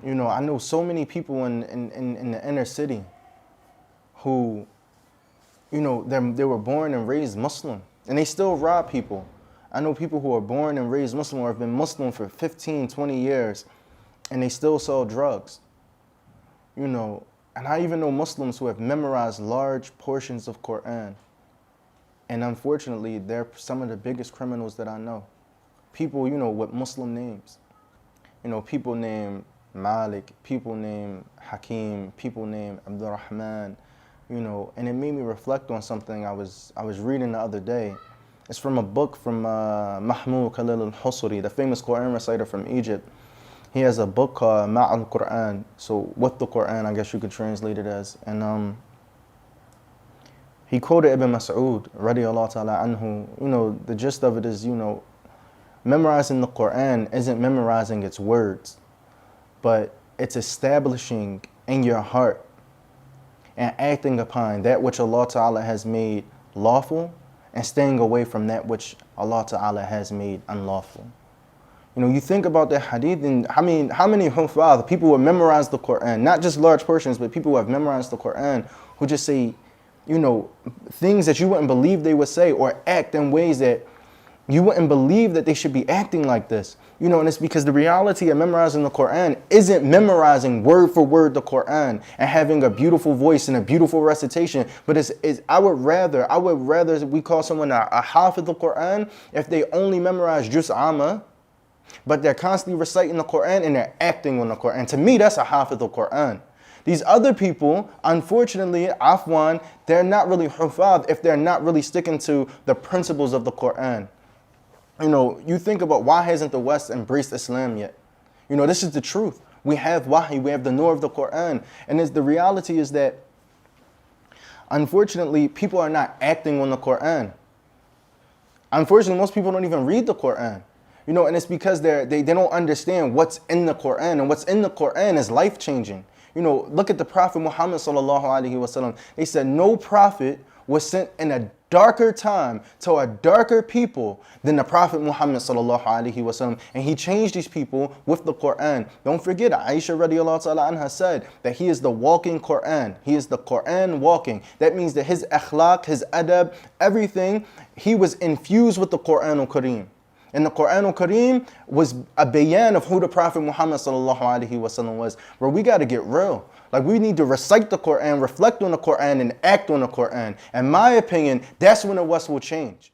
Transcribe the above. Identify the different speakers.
Speaker 1: You know, I know so many people in the inner city who, you know, they were born and raised Muslim, and they still rob people. I know people who are born and raised Muslim or have been Muslim for 15, 20 years, and they still sell drugs. You know, and I even know Muslims who have memorized large portions of Qur'an. And unfortunately, they're some of the biggest criminals that I know. People, you know, with Muslim names. You know, people named Malik, people named Hakim, people named Abdurrahman, you know, and it made me reflect on something I was reading the other day. It's from a book from Mahmoud Khalil al-Husri, the famous Qur'an reciter from Egypt. He has a book called Ma'al Qur'an, so with the Qur'an, I guess you could translate it as. And he quoted Ibn Mas'ud, radiyallahu ta'ala anhu. You know, the gist of it is, you know, memorizing the Qur'an isn't memorizing its words, but it's establishing in your heart and acting upon that which Allah Ta'ala has made lawful and staying away from that which Allah Ta'ala has made unlawful. You know, you think about that hadith, and how many huffaz, people who have memorized the Qur'an, not just large portions, but people who have memorized the Qur'an, who just say, you know, things that you wouldn't believe they would say, or act in ways that you wouldn't believe that they should be acting like this. You know, and it's because the reality of memorizing the Qur'an isn't memorizing word for word the Qur'an and having a beautiful voice and a beautiful recitation, but I would rather we call someone a hafidh the Qur'an if they only memorize juz amma, but they're constantly reciting the Qur'an and they're acting on the Qur'an. To me, that's a hafidh the Qur'an. These other people, unfortunately, afwan, they're not really hufadh if they're not really sticking to the principles of the Qur'an. You know, you think about why hasn't the West embraced Islam yet? You know, this is the truth. We have wahi, we have the nur of the Qur'an. And the reality is that, unfortunately, people are not acting on the Qur'an. Unfortunately, most people don't even read the Qur'an. You know, and it's because they don't understand what's in the Qur'an. And what's in the Qur'an is life-changing. You know, look at the Prophet Muhammad sallallahu alaihi wasallam. They said no prophet was sent in a darker time to a darker people than the Prophet Muhammad sallallahu alaihi wasallam, and he changed these people with the Qur'an. Don't forget, Aisha radiallahu ta'ala anha said that he is the walking Qur'an. He is the Qur'an walking. That means that his akhlaq, his adab, everything, he was infused with the Qur'an al-Kareem. And the Qur'an al-Kareem was a bayan of who the Prophet Muhammad sallallahu alaihi wasallam was. Where we got to get real. Like, we need to recite the Qur'an, reflect on the Qur'an, and act on the Qur'an. In my opinion, that's when the West will change.